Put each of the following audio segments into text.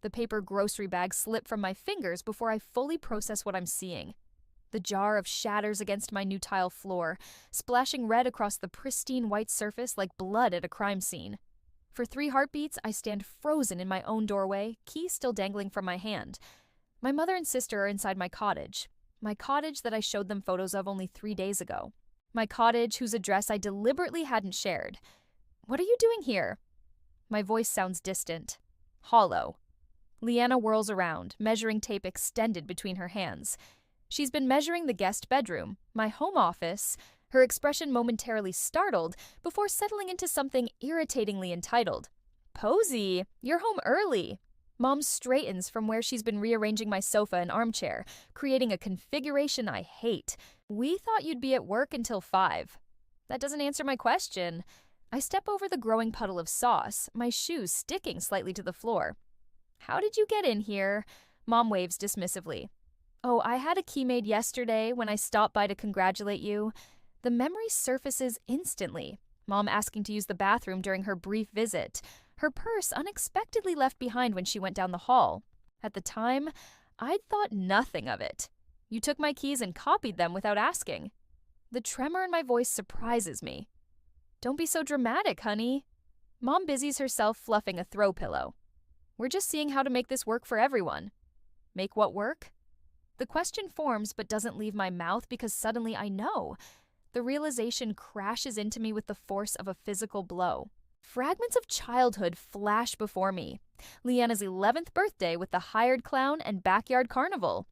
The paper grocery bag slipped from my fingers before I fully process what I'm seeing. The jar of shatters against my new tile floor, splashing red across the pristine white surface like blood at a crime scene. For 3 heartbeats, I stand frozen in my own doorway, key still dangling from my hand. My mother and sister are inside my cottage that I showed them photos of only 3 days ago. My cottage whose address I deliberately hadn't shared. What are you doing here? My voice sounds distant, hollow. Leanna whirls around, measuring tape extended between her hands. She's been measuring the guest bedroom, my home office, her expression momentarily startled before settling into something irritatingly entitled. Posey, you're home early. Mom straightens from where she's been rearranging my sofa and armchair, creating a configuration I hate. We thought you'd be at work until 5. That doesn't answer my question. I step over the growing puddle of sauce, my shoes sticking slightly to the floor. How did you get in here? Mom waves dismissively. Oh, I had a key made yesterday when I stopped by to congratulate you. The memory surfaces instantly. Mom asking to use the bathroom during her brief visit. Her purse unexpectedly left behind when she went down the hall. At the time, I'd thought nothing of it. You took my keys and copied them without asking. The tremor in my voice surprises me. Don't be so dramatic, honey. Mom busies herself fluffing a throw pillow. We're just seeing how to make this work for everyone. Make what work? The question forms but doesn't leave my mouth because suddenly I know. The realization crashes into me with the force of a physical blow. Fragments of childhood flash before me. Leanna's 11th birthday with the hired clown and backyard carnival,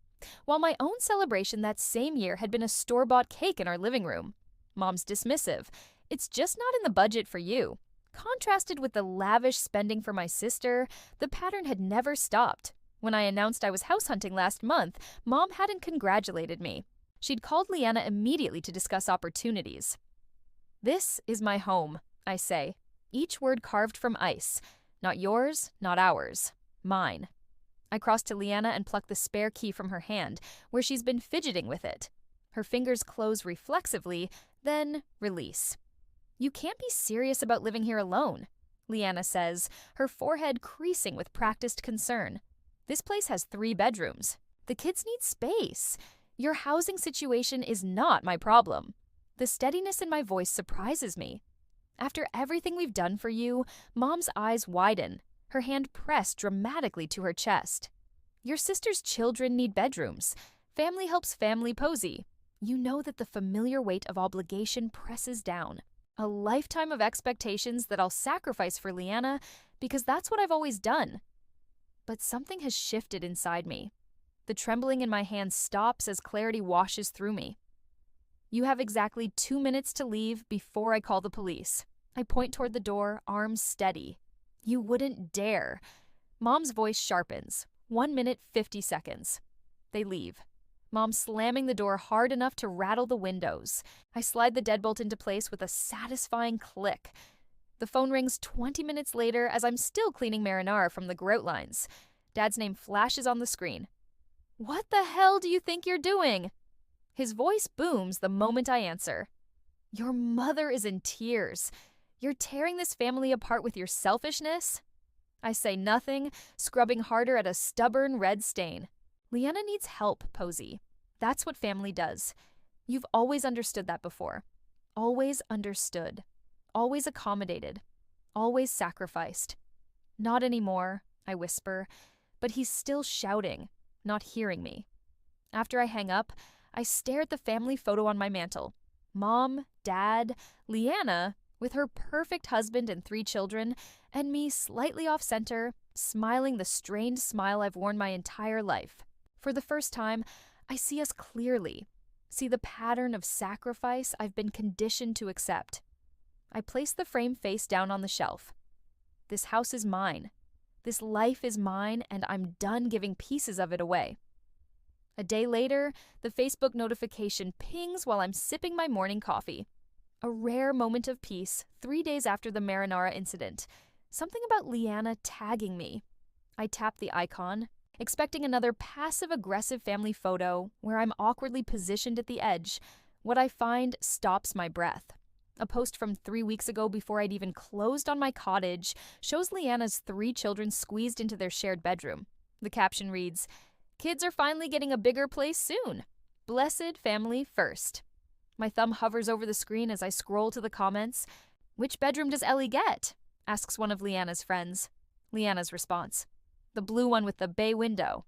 while my own celebration that same year had been a store-bought cake in our living room. Mom's dismissive. It's just not in the budget for you. Contrasted with the lavish spending for my sister, the pattern had never stopped. When I announced I was house hunting last month, Mom hadn't congratulated me. She'd called Leanna immediately to discuss opportunities. This is my home, I say, each word carved from ice. Not yours, not ours. Mine. I cross to Leanna and pluck the spare key from her hand, where she's been fidgeting with it. Her fingers close reflexively, then release. You can't be serious about living here alone, Leanna says, her forehead creasing with practiced concern. This place has 3 bedrooms. The kids need space. Your housing situation is not my problem. The steadiness in my voice surprises me. After everything we've done for you, Mom's eyes widen, her hand pressed dramatically to her chest. Your sister's children need bedrooms. Family helps family, Posey. You know that the familiar weight of obligation presses down. A lifetime of expectations that I'll sacrifice for Leanna because that's what I've always done. But something has shifted inside me. The trembling in my hands stops as clarity washes through me. You have exactly 2 minutes to leave before I call the police. I point toward the door, arms steady. You wouldn't dare. Mom's voice sharpens. 1 minute, 50 seconds. They leave. Mom slamming the door hard enough to rattle the windows. I slide the deadbolt into place with a satisfying click. The phone rings 20 minutes later as I'm still cleaning marinara from the grout lines. Dad's name flashes on the screen. What the hell do you think you're doing? His voice booms the moment I answer. Your mother is in tears. You're tearing this family apart with your selfishness? I say nothing, scrubbing harder at a stubborn red stain. Leanna needs help, Posey. That's what family does. You've always understood that before. Always understood. Always accommodated. Always sacrificed. Not anymore, I whisper, but he's still shouting, not hearing me. After I hang up, I stare at the family photo on my mantle. Mom, Dad, Leanna, with her perfect husband and 3 children, and me slightly off-center, smiling the strained smile I've worn my entire life. For the first time, I see us clearly, see the pattern of sacrifice I've been conditioned to accept. I place the frame face down on the shelf. This house is mine. This life is mine, and I'm done giving pieces of it away. A day later, the Facebook notification pings while I'm sipping my morning coffee. A rare moment of peace 3 days after the marinara incident. Something about Leanna tagging me. I tap the icon, expecting another passive-aggressive family photo where I'm awkwardly positioned at the edge. What I find stops my breath. A post from 3 weeks ago before I'd even closed on my cottage shows Leanna's 3 children squeezed into their shared bedroom. The caption reads, "Kids are finally getting a bigger place soon. Blessed family first." My thumb hovers over the screen as I scroll to the comments. "Which bedroom does Ellie get?" asks one of Leanna's friends. Leanna's response, "The blue one with the bay window."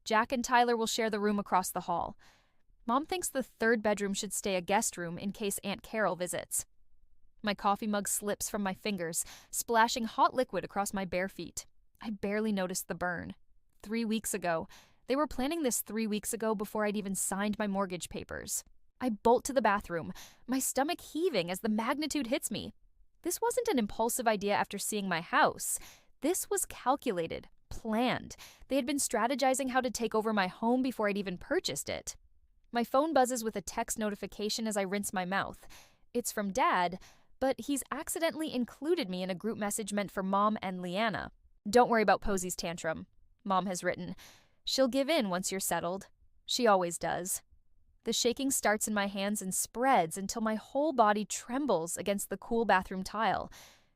Jack and Tyler will share the room across the hall. Mom thinks the 3rd bedroom should stay a guest room in case Aunt Carol visits. My coffee mug slips from my fingers, splashing hot liquid across my bare feet. I barely noticed the burn. 3 weeks ago. They were planning this 3 weeks ago before I'd even signed my mortgage papers. I bolt to the bathroom, my stomach heaving as the magnitude hits me. This wasn't an impulsive idea after seeing my house. This was calculated, planned. They had been strategizing how to take over my home before I'd even purchased it. My phone buzzes with a text notification as I rinse my mouth. It's from Dad, but he's accidentally included me in a group message meant for Mom and Leanna. "Don't worry about Posey's tantrum," Mom has written. "She'll give in once you're settled. She always does." The shaking starts in my hands and spreads until my whole body trembles against the cool bathroom tile.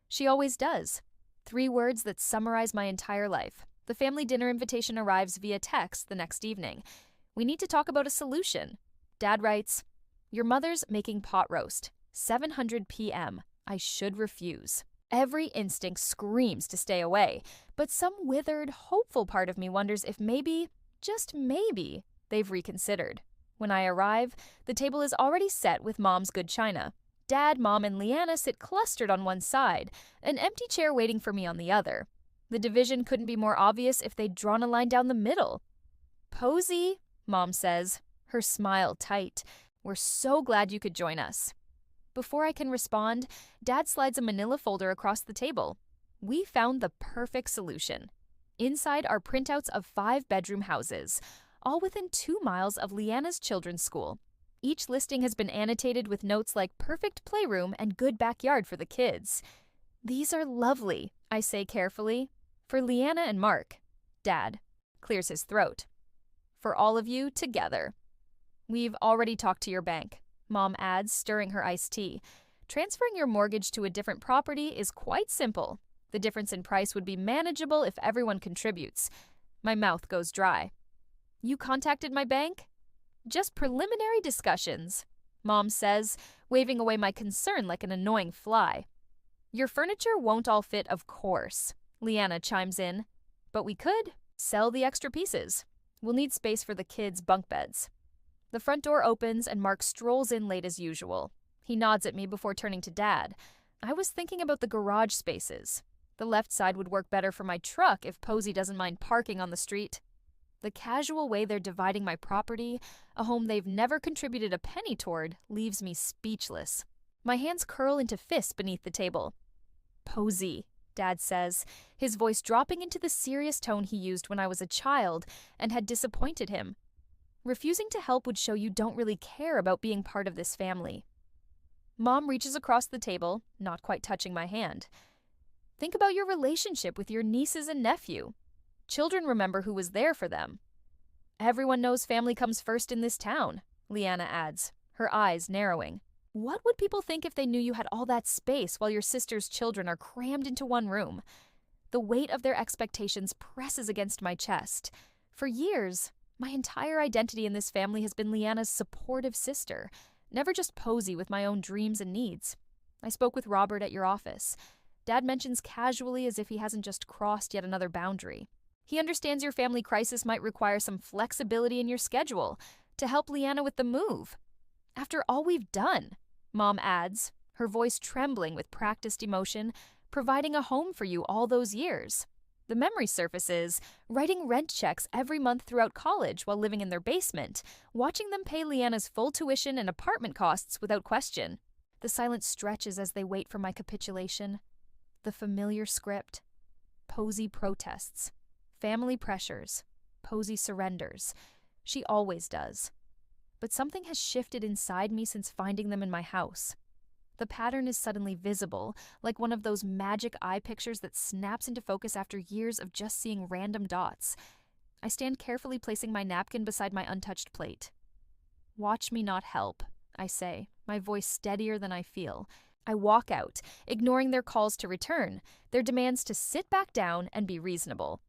She always does. 3 words that summarize my entire life. The family dinner invitation arrives via text the next evening. We need to talk about a solution. Dad writes, "Your mother's making pot roast. 7:00 p.m. I should refuse." Every instinct screams to stay away, but some withered, hopeful part of me wonders if maybe, just maybe, they've reconsidered. When I arrive, the table is already set with Mom's good china. Dad, Mom, and Leanna sit clustered on one side, an empty chair waiting for me on the other. The division couldn't be more obvious if they'd drawn a line down the middle. "Posey," Mom says, her smile tight, "we're so glad you could join us." Before I can respond, Dad slides a manila folder across the table. We found the perfect solution. Inside are printouts of 5-bedroom houses, all within 2 miles of Leanna's children's school. Each listing has been annotated with notes like perfect playroom and good backyard for the kids. "These are lovely," I say carefully. "For Leanna and Mark." Dad clears his throat. "For all of you together." "We've already talked to your bank," Mom adds, stirring her iced tea. "Transferring your mortgage to a different property is quite simple. The difference in price would be manageable if everyone contributes." My mouth goes dry. "You contacted my bank?" "Just preliminary discussions," Mom says, waving away my concern like an annoying fly. "Your furniture won't all fit, of course," Leanna chimes in. "But we could sell the extra pieces. We'll need space for the kids' bunk beds." The front door opens and Mark strolls in late as usual. He nods at me before turning to Dad. "I was thinking about the garage spaces. The left side would work better for my truck if Posey doesn't mind parking on the street." The casual way they're dividing my property, a home they've never contributed a penny toward, leaves me speechless. My hands curl into fists beneath the table. "Posey," Dad says, his voice dropping into the serious tone he used when I was a child and had disappointed him. "Refusing to help would show you don't really care about being part of this family." Mom reaches across the table, not quite touching my hand. "Think about your relationship with your nieces and nephew. Children remember who was there for them." "Everyone knows family comes first in this town," Leanna adds, her eyes narrowing. "What would people think if they knew you had all that space while your sister's children are crammed into one room?" The weight of their expectations presses against my chest. For years, my entire identity in this family has been Leanna's supportive sister, never just Posey with my own dreams and needs. I spoke with Robert at your office. Dad mentions casually as if he hasn't just crossed yet another boundary. He understands your family crisis might require some flexibility in your schedule to help Leanna with the move. "After all we've done," Mom adds, her voice trembling with practiced emotion, "providing a home for you all those years. The memory surfaces, writing rent checks every month throughout college while living in their basement, watching them pay Leanna's full tuition and apartment costs without question." The silence stretches as they wait for my capitulation. The familiar script. Posey protests. Family pressures. Posey surrenders. She always does. But something has shifted inside me since finding them in my house. The pattern is suddenly visible, like one of those magic eye pictures that snaps into focus after years of just seeing random dots. I stand carefully placing my napkin beside my untouched plate. "Watch me not help," I say, my voice steadier than I feel. I walk out, ignoring their calls to return, their demands to sit back down and be reasonable.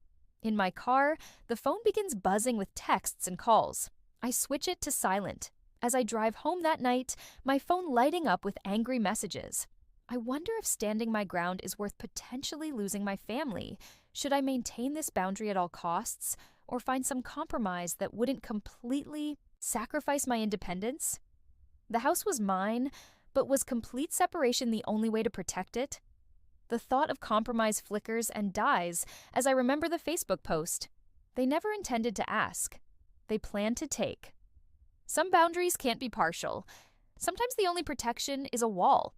In my car, the phone begins buzzing with texts and calls. I switch it to silent. As I drive home that night, my phone lighting up with angry messages. I wonder if standing my ground is worth potentially losing my family. Should I maintain this boundary at all costs, or find some compromise that wouldn't completely sacrifice my independence? The house was mine, but was complete separation the only way to protect it? The thought of compromise flickers and dies as I remember the Facebook post. They never intended to ask. They planned to take. Some boundaries can't be partial. Sometimes the only protection is a wall.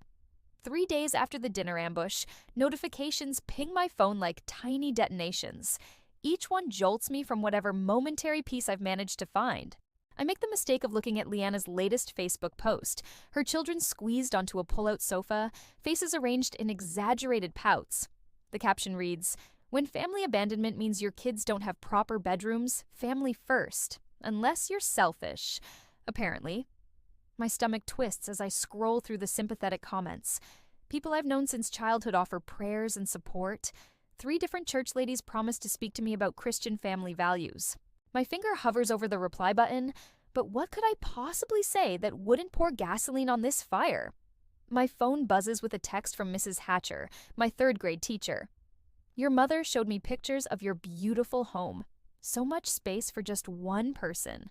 3 days after the dinner ambush, notifications ping my phone like tiny detonations. Each one jolts me from whatever momentary peace I've managed to find. I make the mistake of looking at Leanna's latest Facebook post, her children squeezed onto a pull-out sofa, faces arranged in exaggerated pouts. The caption reads, "When family abandonment means your kids don't have proper bedrooms, family first. Unless you're selfish." Apparently. My stomach twists as I scroll through the sympathetic comments. People I've known since childhood offer prayers and support. 3 different church ladies promise to speak to me about Christian family values. My finger hovers over the reply button, but what could I possibly say that wouldn't pour gasoline on this fire? My phone buzzes with a text from Mrs. Hatcher, my 3rd grade teacher. "Your mother showed me pictures of your beautiful home. So much space for just one person.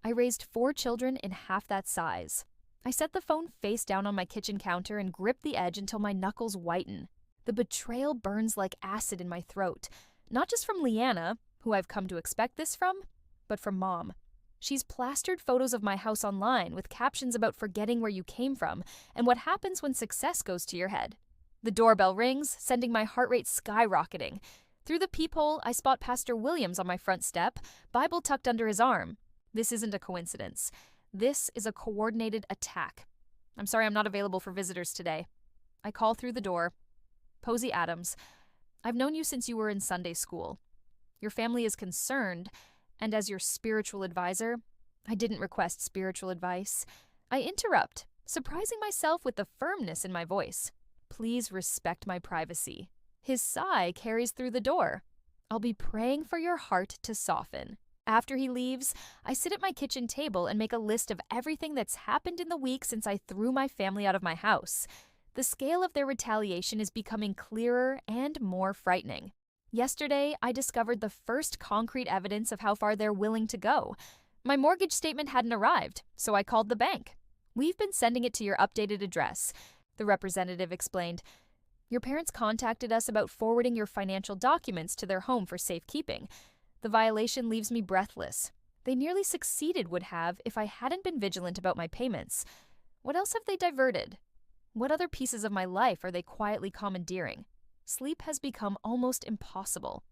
I raised 4 children in half that size." I set the phone face down on my kitchen counter and grip the edge until my knuckles whiten. The betrayal burns like acid in my throat, not just from Leanna, who I've come to expect this from, but from Mom. She's plastered photos of my house online with captions about forgetting where you came from and what happens when success goes to your head. The doorbell rings, sending my heart rate skyrocketing. Through the peephole, I spot Pastor Williams on my front step, Bible tucked under his arm. This isn't a coincidence. This is a coordinated attack. "I'm sorry I'm not available for visitors today." I call through the door. "Posey Adams, I've known you since you were in Sunday school. Your family is concerned, and as your spiritual advisor," I didn't request spiritual advice. I interrupt, surprising myself with the firmness in my voice. "Please respect my privacy." His sigh carries through the door. "I'll be praying for your heart to soften." After he leaves, I sit at my kitchen table and make a list of everything that's happened in the week since I threw my family out of my house. The scale of their retaliation is becoming clearer and more frightening. Yesterday, I discovered the first concrete evidence of how far they're willing to go. My mortgage statement hadn't arrived, so I called the bank. "We've been sending it to your updated address," the representative explained. "Your parents contacted us about forwarding your financial documents to their home for safekeeping. The violation leaves me breathless. They nearly succeeded would have if I hadn't been vigilant about my payments. What else have they diverted? What other pieces of my life are they quietly commandeering? Sleep has become almost impossible.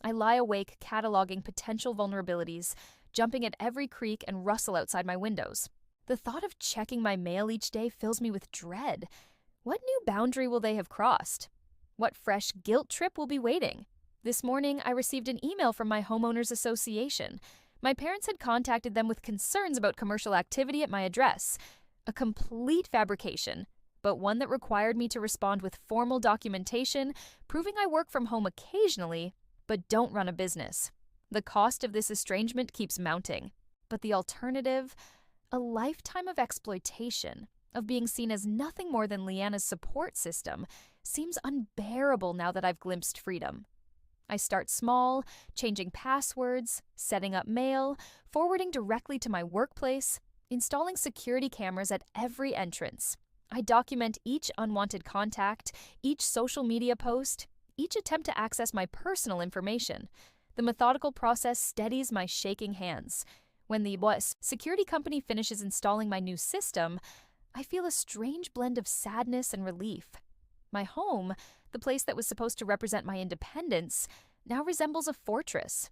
I lie awake cataloging potential vulnerabilities, jumping at every creak and rustle outside my windows. The thought of checking my mail each day fills me with dread. What new boundary will they have crossed? What fresh guilt trip will be waiting? This morning, I received an email from my homeowners association. My parents had contacted them with concerns about commercial activity at my address. A complete fabrication, but one that required me to respond with formal documentation, proving I work from home occasionally, but don't run a business. The cost of this estrangement keeps mounting. But the alternative? A lifetime of exploitation, of being seen as nothing more than Leanna's support system, seems unbearable now that I've glimpsed freedom. I start small, changing passwords, setting up mail, forwarding directly to my workplace, installing security cameras at every entrance. I document each unwanted contact, each social media post, each attempt to access my personal information. The methodical process steadies my shaking hands. When the security company finishes installing my new system, I feel a strange blend of sadness and relief. My home, the place that was supposed to represent my independence, now resembles a fortress.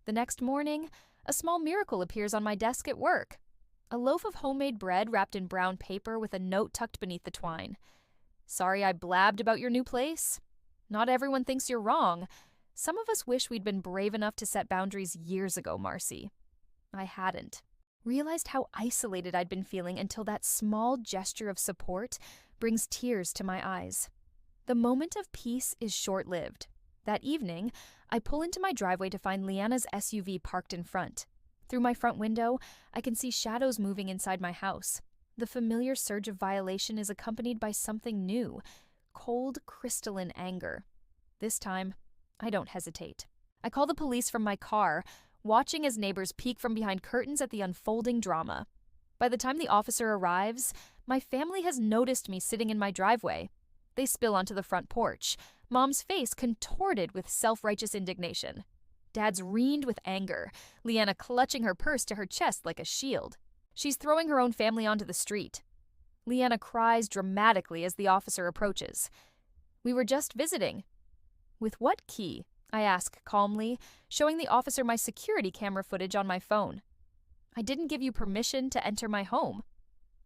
The next morning, a small miracle appears on my desk at work. A loaf of homemade bread wrapped in brown paper with a note tucked beneath the twine. "Sorry I blabbed about your new place. Not everyone thinks you're wrong. Some of us wish we'd been brave enough to set boundaries years ago, Marcy." I hadn't. realized how isolated I'd been feeling until that small gesture of support brings tears to my eyes. The moment of peace is short-lived. That evening, I pull into my driveway to find Leanna's SUV parked in front. Through my front window, I can see shadows moving inside my house. The familiar surge of violation is accompanied by something new, cold, crystalline anger. This time, I don't hesitate. I call the police from my car, watching as neighbors peek from behind curtains at the unfolding drama. By the time the officer arrives, my family has noticed me sitting in my driveway. They spill onto the front porch, Mom's face contorted with self-righteous indignation. Dad's reamed with anger, Leanna clutching her purse to her chest like a shield. She's throwing her own family onto the street. Leanna cries dramatically as the officer approaches. "We were just visiting." "With what key?" I ask calmly, showing the officer my security camera footage on my phone. "I didn't give you permission to enter my home."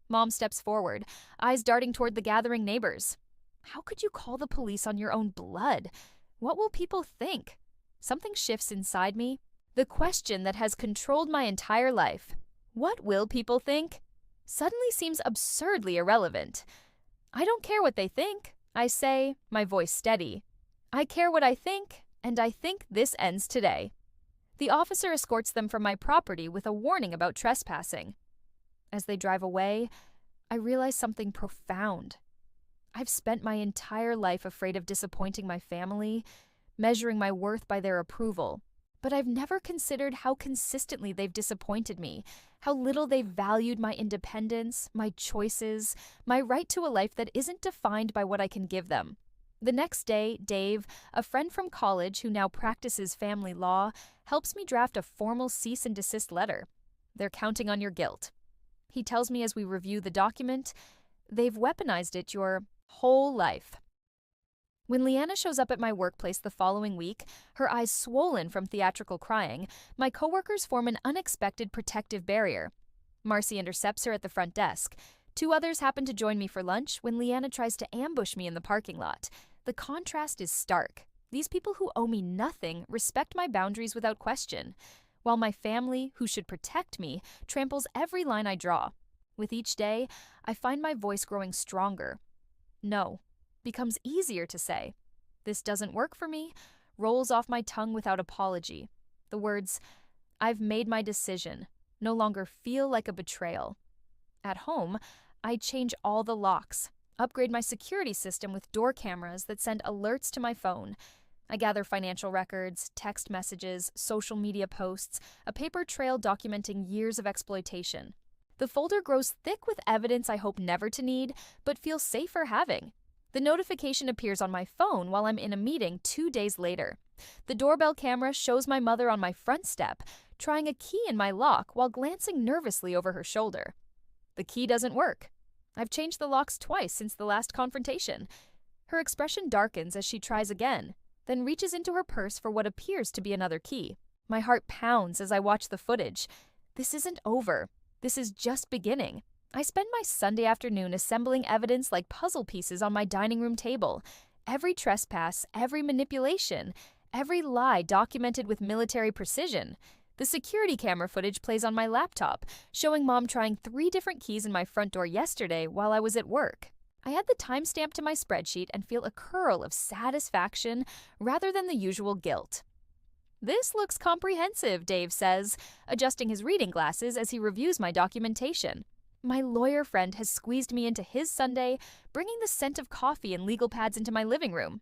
Mom steps forward, eyes darting toward the gathering neighbors. "How could you call the police on your own blood? What will people think?" Something shifts inside me. The question that has controlled my entire life, "What will people think?" suddenly seems absurdly irrelevant. "I don't care what they think," I say, my voice steady. "I care what I think, and I think this ends today." The officer escorts them from my property with a warning about trespassing. As they drive away, I realize something profound. I've spent my entire life afraid of disappointing my family, measuring my worth by their approval. But I've never considered how consistently they've disappointed me, how little they've valued my independence, my choices, my right to a life that isn't defined by what I can give them. The next day, Dave, a friend from college who now practices family law, helps me draft a formal cease and desist letter. "They're counting on your guilt." He tells me as we review the document, "They've weaponized it your whole life." When Leanna shows up at my workplace the following week, her eyes swollen from theatrical crying, my coworkers form an unexpected protective barrier. Marcy intercepts her at the front desk. 2 others happen to join me for lunch when Leanna tries to ambush me in the parking lot. The contrast is stark. These people who owe me nothing respect my boundaries without question, while my family, who should protect me, tramples every line I draw. With each day, I find my voice growing stronger. No becomes easier to say. This doesn't work for me rolls off my tongue without apology. The words, "I've made my decision," no longer feel like a betrayal. At home, I change all the locks, upgrade my security system with door cameras that send alerts to my phone. I gather financial records, text messages, social media posts, a paper trail documenting years of exploitation. The folder grows thick with evidence I hope never to need, but feel safer having. The notification appears on my phone while I'm in a meeting 2 days later. The doorbell camera shows my mother on my front step, trying a key in my lock while glancing nervously over her shoulder. The key doesn't work. I've changed the locks twice since the last confrontation. Her expression darkens as she tries again, then reaches into her purse for what appears to be another key. My heart pounds as I watch the footage. This isn't over. This is just beginning. I spend my Sunday afternoon assembling evidence like puzzle pieces on my dining room table. Every trespass, every manipulation, every lie documented with military precision. The security camera footage plays on my laptop, showing Mom trying 3 different keys in my front door yesterday while I was at work. I add the timestamp to my spreadsheet and feel a curl of satisfaction rather than the usual guilt. "This looks comprehensive," Dave says, adjusting his reading glasses as he reviews my documentation. My lawyer friend has squeezed me into his Sunday, bringing the scent of coffee and legal pads into my living room.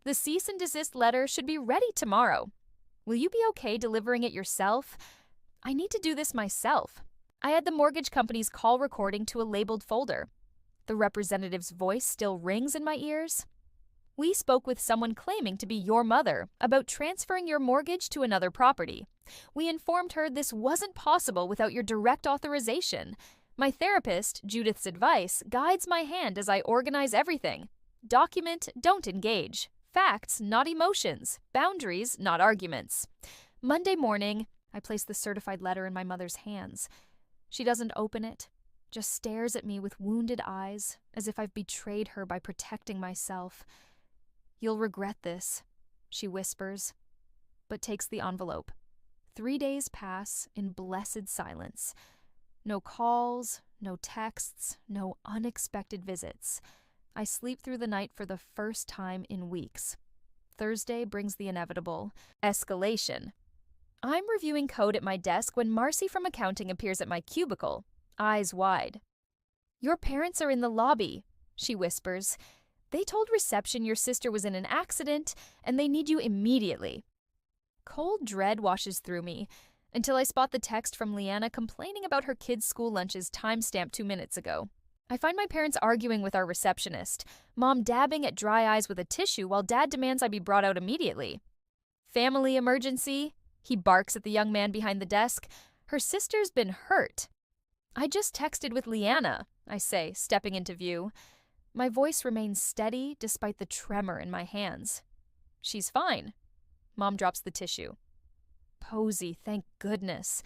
"The cease and desist letter should be ready tomorrow. Will you be okay delivering it yourself?" I need to do this myself. I add the mortgage company's call recording to a labeled folder. The representative's voice still rings in my ears. "We spoke with someone claiming to be your mother about transferring your mortgage to another property. We informed her this wasn't possible without your direct authorization. My therapist, Judith's advice, guides my hand as I organize everything. Document, don't engage. Facts, not emotions. Boundaries, not arguments." Monday morning, I place the certified letter in my mother's hands. She doesn't open it, just stares at me with wounded eyes, as if I've betrayed her by protecting myself. "You'll regret this," she whispers, but takes the envelope. 3 days pass in blessed silence. No calls, no texts, no unexpected visits. I sleep through the night for the first time in weeks. Thursday brings the inevitable escalation. I'm reviewing code at my desk when Marcy from accounting appears at my cubicle, eyes wide. "Your parents are in the lobby," she whispers. "They told reception your sister was in an accident and they need you immediately." Cold dread washes through me until I spot the text from Leanna complaining about her kids' school lunches timestamped 2 minutes ago. I find my parents arguing with our receptionist, Mom dabbing at dry eyes with a tissue while Dad demands I be brought out immediately. "Family emergency?" He barks at the young man behind the desk. "Her sister's been hurt." "I just texted with Leanna," I say, stepping into view. My voice remains steady despite the tremor in my hands. "She's fine." Mom drops the tissue. "Posey, thank goodness.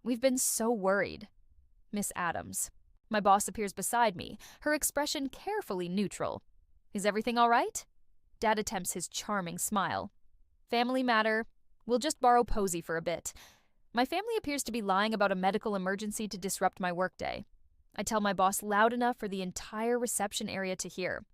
We've been so worried." Miss Adams. My boss appears beside me, her expression carefully neutral. "Is everything all right?" Dad attempts his charming smile. "Family matter. We'll just borrow Posey for a bit." My family appears to be lying about a medical emergency to disrupt my workday. I tell my boss loud enough for the entire reception area to hear.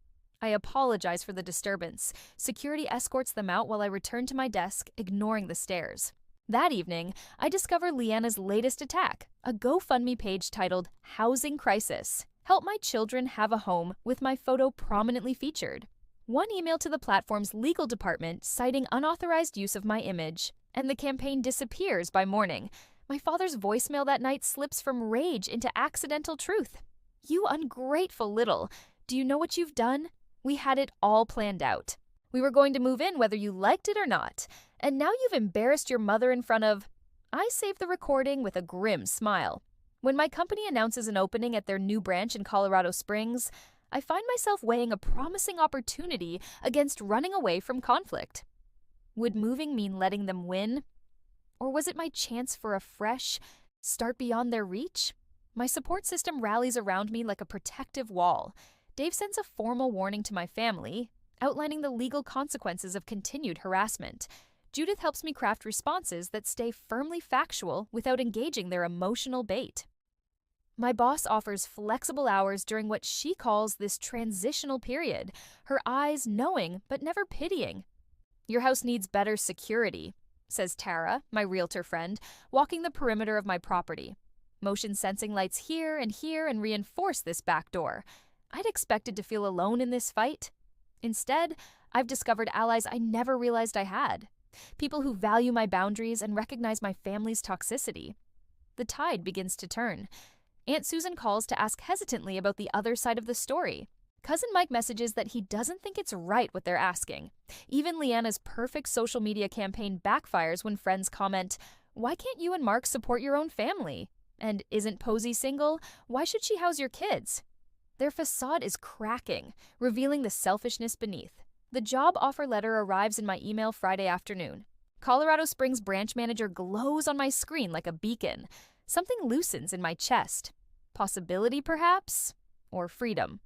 I apologize for the disturbance. Security escorts them out while I return to my desk, ignoring the stares. That evening, I discover Leanna's latest attack, a GoFundMe page titled "Housing Crisis. Help my children have a home," with my photo prominently featured. One email to the platform's legal department citing unauthorized use of my image, and the campaign disappears by morning. My father's voicemail that night slips from rage into accidental truth. "You ungrateful little. Do you know what you've done? We had it all planned out. We were going to move in whether you liked it or not. And now you've embarrassed your mother in front of—" I save the recording with a grim smile. When my company announces an opening at their new branch in Colorado Springs, I find myself weighing a promising opportunity against running away from conflict. Would moving mean letting them win? Or was it my chance for a fresh start beyond their reach? My support system rallies around me like a protective wall. Dave sends a formal warning to my family, outlining the legal consequences of continued harassment. Judith helps me craft responses that stay firmly factual without engaging their emotional bait. My boss offers flexible hours during what she calls this transitional period, her eyes knowing but never pitying. "Your house needs better security," says Tara, my realtor friend, walking the perimeter of my property. Motion sensing lights here and reinforce this back door. I'd expected to feel alone in this fight. Instead, I've discovered allies I never realized I had. People who value my boundaries and recognize my family's toxicity. The tide begins to turn. Aunt Susan calls to ask hesitantly about the other side of the story. Cousin Mike messages that he doesn't think it's right what they're asking. Even Leanna's perfect social media campaign backfires when friends comment, "Why can't you and Mark support your own family?" And "Isn't Posey single? Why should she house your kids?" Their facade is cracking, revealing the selfishness beneath. The job offer letter arrives in my email Friday afternoon. Colorado Springs branch manager glows on my screen like a beacon. Something loosens in my chest. Possibility, perhaps? Or freedom.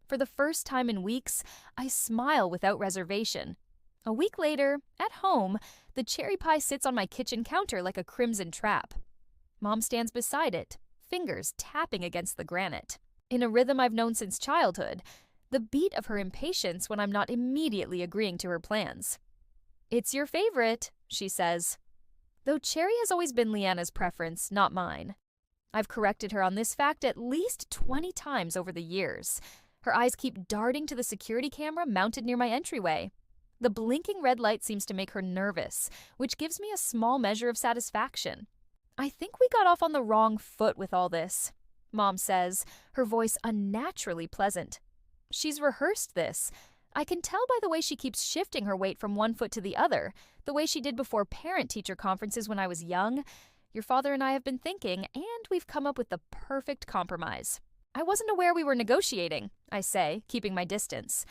For the first time in weeks, I smile without reservation. A week later, at home, the cherry pie sits on my kitchen counter like a crimson trap. Mom stands beside it, fingers tapping against the granite. In a rhythm I've known since childhood, the beat of her impatience when I'm not immediately agreeing to her plans. "It's your favorite," she says. Though cherry has always been Leanna's preference, not mine. I've corrected her on this fact at least 20 times over the years. Her eyes keep darting to the security camera mounted near my entryway. The blinking red light seems to make her nervous, which gives me a small measure of satisfaction. "I think we got off on the wrong foot with all this," Mom says, her voice unnaturally pleasant. "She's rehearsed this. I can tell by the way she keeps shifting her weight from one foot to the other, the way she did before parent-teacher conferences when I was young. Your father and I have been thinking, and we've come up with the perfect compromise." "I wasn't aware we were negotiating," I say, keeping my distance.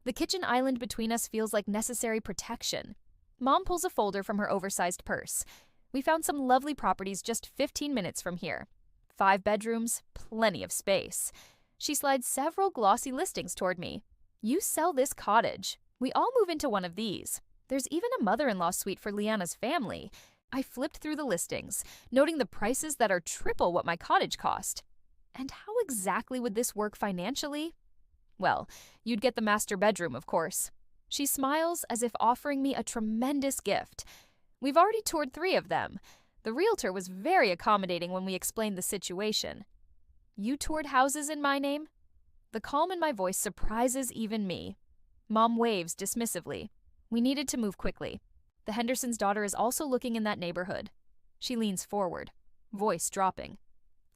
The kitchen island between us feels like necessary protection. Mom pulls a folder from her oversized purse. We found some lovely properties just 15 minutes from here. 5 bedrooms, plenty of space. She slides several glossy listings toward me. "You sell this cottage. We all move into one of these. There's even a mother-in-law suite for Leanna's family. I flipped through the listings, noting the prices that are triple what my cottage cost. And how exactly would this work financially? Well, you'd get the master bedroom, of course. She smiles as if offering me a tremendous gift. We've already toured 3 of them. The realtor was very accommodating when we explained the situation. You toured houses in my name? The calm in my voice surprises even me. Mom waves dismissively. We needed to move quickly. The Henderson's daughter is also looking in that neighborhood. She leans forward, voice dropping.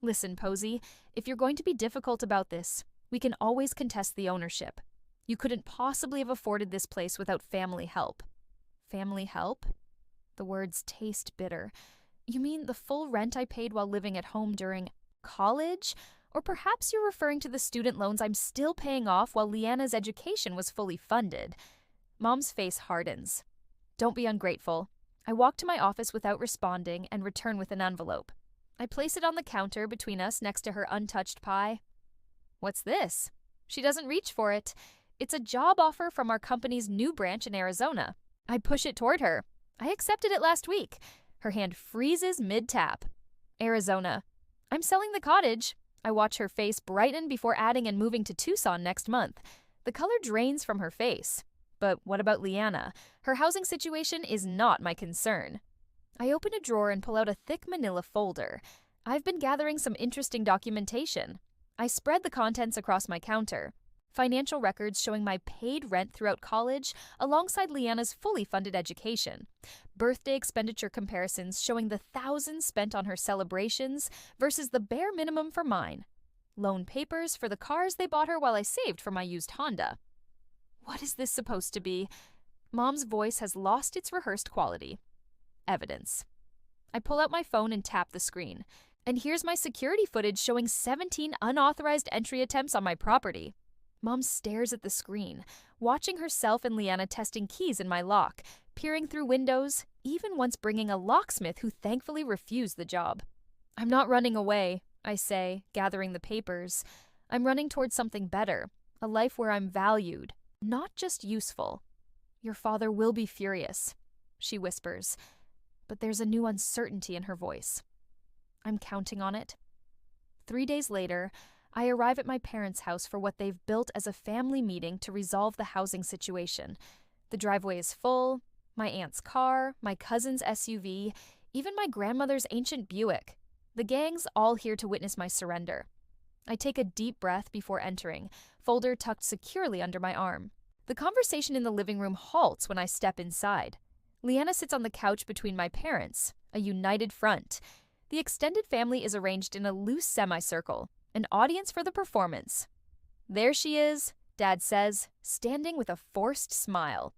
Listen, Posey, if you're going to be difficult about this, we can always contest the ownership. You couldn't possibly have afforded this place without family help. Family help? The words taste bitter. You mean the full rent I paid while living at home during college? Or perhaps you're referring to the student loans I'm still paying off while Leanna's education was fully funded. Mom's face hardens. Don't be ungrateful. I walk to my office without responding and return with an envelope. I place it on the counter between us next to her untouched pie. What's this? She doesn't reach for it. It's a job offer from our company's new branch in Arizona. I push it toward her. I accepted it last week. Her hand freezes mid-tap. Arizona. I'm selling the cottage. I watch her face brighten before adding and moving to Tucson next month. The color drains from her face. But what about Leanna? Her housing situation is not my concern. I open a drawer and pull out a thick manila folder. I've been gathering some interesting documentation. I spread the contents across my counter. Financial records showing my paid rent throughout college alongside Leanna's fully funded education. Birthday expenditure comparisons showing the thousands spent on her celebrations versus the bare minimum for mine. Loan papers for the cars they bought her while I saved for my used Honda. What is this supposed to be? Mom's voice has lost its rehearsed quality. Evidence. I pull out my phone and tap the screen. And here's my security footage showing 17 unauthorized entry attempts on my property. Mom stares at the screen, watching herself and Leanna testing keys in my lock, peering through windows, even once bringing a locksmith who thankfully refused the job. I'm not running away, I say, gathering the papers. I'm running towards something better, a life where I'm valued, not just useful. Your father will be furious, she whispers, but there's a new uncertainty in her voice. I'm counting on it. 3 days later, I arrive at my parents' house for what they've built as a family meeting to resolve the housing situation. The driveway is full, my aunt's car, my cousin's SUV, even my grandmother's ancient Buick. The gang's all here to witness my surrender. I take a deep breath before entering, folder tucked securely under my arm. The conversation in the living room halts when I step inside. Leanna sits on the couch between my parents, a united front. The extended family is arranged in a loose semicircle, an audience for the performance. There she is, Dad says, standing with a forced smile.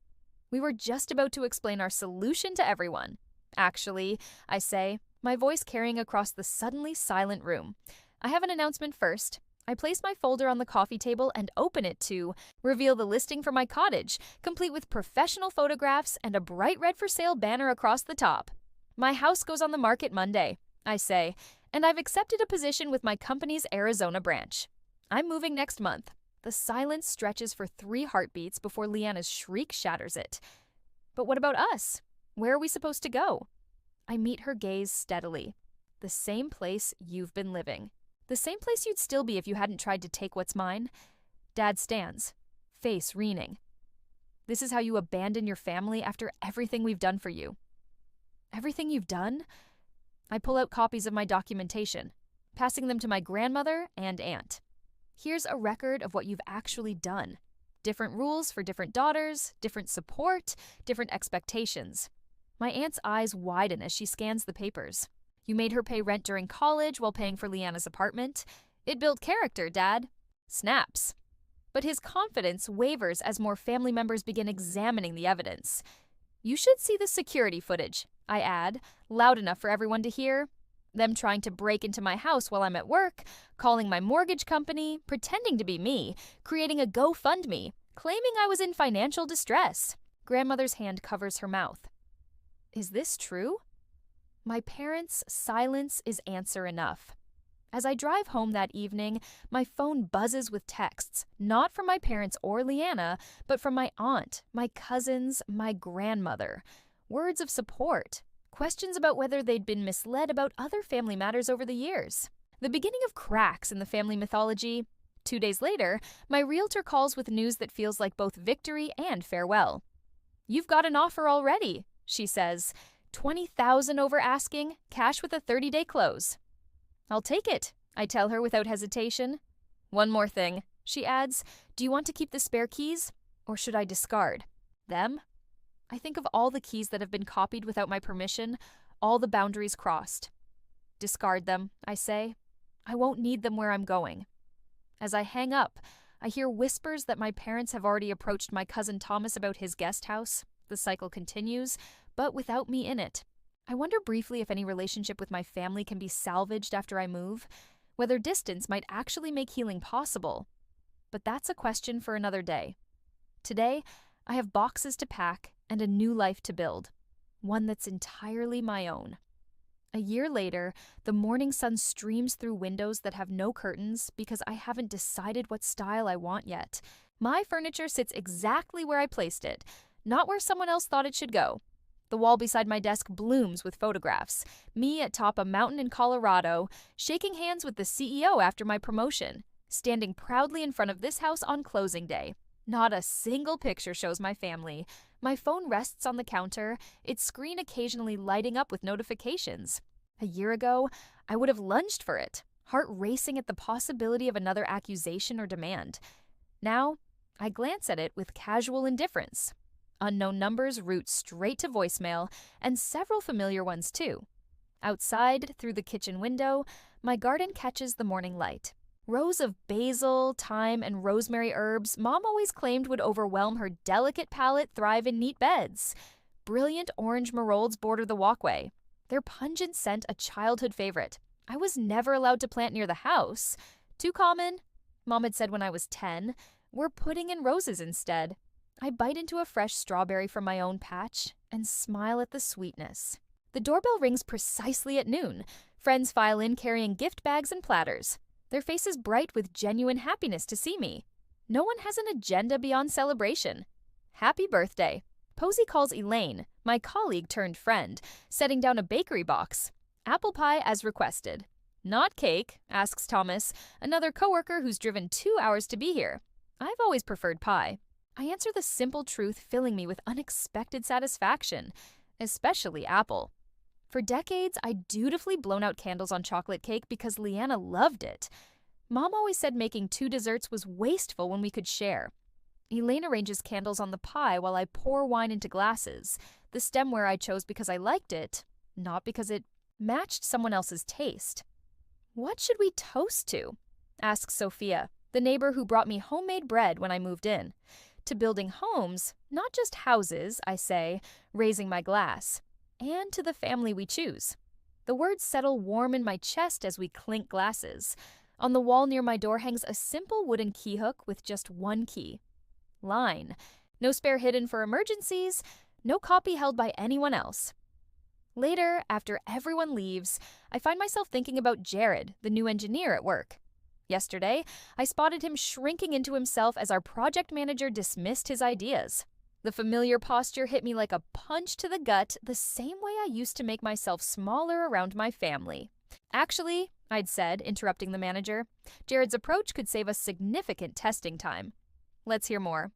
We were just about to explain our solution to everyone. Actually, I say, my voice carrying across the suddenly silent room. I have an announcement first. I place my folder on the coffee table and open it to reveal the listing for my cottage, complete with professional photographs and a bright red for sale banner across the top. My house goes on the market Monday, I say, and I've accepted a position with my company's Arizona branch. I'm moving next month. The silence stretches for 3 heartbeats before Leanna's shriek shatters it. But what about us? Where are we supposed to go? I meet her gaze steadily. The same place you've been living. The same place you'd still be if you hadn't tried to take what's mine. Dad stands, face weening. This is how you abandon your family after everything we've done for you. Everything you've done? I pull out copies of my documentation, passing them to my grandmother and aunt. Here's a record of what you've actually done. Different rules for different daughters, different support, different expectations. My aunt's eyes widen as she scans the papers. You made her pay rent during college while paying for Leanna's apartment. It built character, Dad. Snaps. But his confidence wavers as more family members begin examining the evidence. You should see the security footage, I add, loud enough for everyone to hear. Them trying to break into my house while I'm at work, calling my mortgage company, pretending to be me, creating a GoFundMe, claiming I was in financial distress. Grandmother's hand covers her mouth. Is this true? My parents' silence is answer enough. As I drive home that evening, my phone buzzes with texts, not from my parents or Leanna, but from my aunt, my cousins, my grandmother. Words of support, Questions about whether they'd been misled about other family matters over the years. The beginning of cracks in the family mythology. 2 days later, my realtor calls with news that feels like both victory and farewell. "You've got an offer already," she says. "20,000 over asking, cash with a 30-day close." "I'll take it," I tell her without hesitation. "One more thing," she adds. "Do you want to keep the spare keys? Or should I discard them?" I think of all the keys that have been copied without my permission, all the boundaries crossed. "Discard them," I say. "I won't need them where I'm going." As I hang up, I hear whispers that my parents have already approached my cousin Thomas about his guest house. The cycle continues, but without me in it. I wonder briefly if any relationship with my family can be salvaged after I move, whether distance might actually make healing possible. But that's a question for another day. Today, I have boxes to pack and a new life to build, one that's entirely my own. A year later, the morning sun streams through windows that have no curtains because I haven't decided what style I want yet. My furniture sits exactly where I placed it, not where someone else thought it should go. The wall beside my desk blooms with photographs. Me atop a mountain in Colorado, shaking hands with the CEO after my promotion, standing proudly in front of this house on closing day. Not a single picture shows my family. My phone rests on the counter, its screen occasionally lighting up with notifications. A year ago, I would have lunged for it, heart racing at the possibility of another accusation or demand. Now, I glance at it with casual indifference. Unknown numbers route straight to voicemail, and several familiar ones too. Outside, through the kitchen window, my garden catches the morning light. Rows of basil, thyme, and rosemary herbs Mom always claimed would overwhelm her delicate palate thrive in neat beds. Brilliant orange marolds border the walkway, their pungent scent a childhood favorite. I was never allowed to plant near the house. Too common, Mom had said when I was 10. We're putting in roses instead. I bite into a fresh strawberry from my own patch and smile at the sweetness. The doorbell rings precisely at noon. Friends file in carrying gift bags and platters, their faces bright with genuine happiness to see me. No one has an agenda beyond celebration. Happy birthday. Posey calls Elaine, my colleague turned friend, setting down a bakery box. Apple pie as requested. "Not cake?" asks Thomas, another coworker who's driven 2 hours to be here. I've always preferred pie. I answer the simple truth filling me with unexpected satisfaction, especially apple. For decades, I'd dutifully blown out candles on chocolate cake because Leanna loved it. Mom always said making 2 desserts was wasteful when we could share. Elaine arranges candles on the pie while I pour wine into glasses, the stemware I chose because I liked it, not because it matched someone else's taste. "What should we toast to?" asks Sophia, the neighbor who brought me homemade bread when I moved in. "To building homes, not just houses," I say, raising my glass. "And to the family we choose." The words settle warm in my chest as we clink glasses. On the wall near my door hangs a simple wooden key hook with just one key. Line. No spare hidden for emergencies, no copy held by anyone else. Later, after everyone leaves, I find myself thinking about Jared, the new engineer at work. Yesterday, I spotted him shrinking into himself as our project manager dismissed his ideas. The familiar posture hit me like a punch to the gut, the same way I used to make myself smaller around my family. "Actually," I'd said, interrupting the manager, "Jared's approach could save us significant testing time." Let's hear more.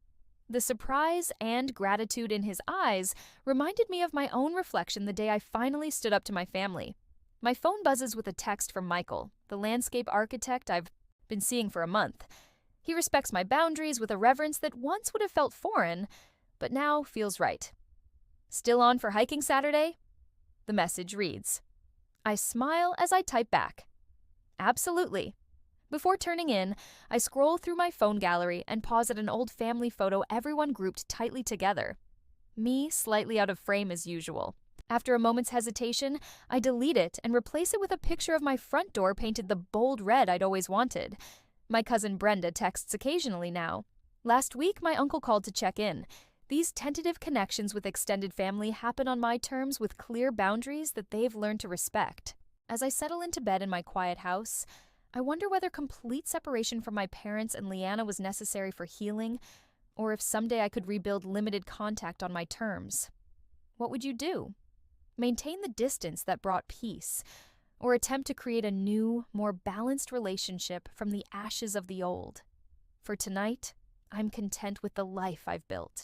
The surprise and gratitude in his eyes reminded me of my own reflection the day I finally stood up to my family. My phone buzzes with a text from Michael, the landscape architect I've been seeing for a month. He respects my boundaries with a reverence that once would have felt foreign, but now feels right. "Still on for hiking Saturday?" The message reads. I smile as I type back. "Absolutely." Before turning in, I scroll through my phone gallery and pause at an old family photo everyone grouped tightly together. Me slightly out of frame as usual. After a moment's hesitation, I delete it and replace it with a picture of my front door painted the bold red I'd always wanted. My cousin Brenda texts occasionally now. Last week, my uncle called to check in. These tentative connections with extended family happen on my terms with clear boundaries that they've learned to respect. As I settle into bed in my quiet house, I wonder whether complete separation from my parents and Leanna was necessary for healing, or if someday I could rebuild limited contact on my terms. What would you do? maintain the distance that brought peace, or attempt to create a new, more balanced relationship from the ashes of the old. For tonight, I'm content with the life I've built.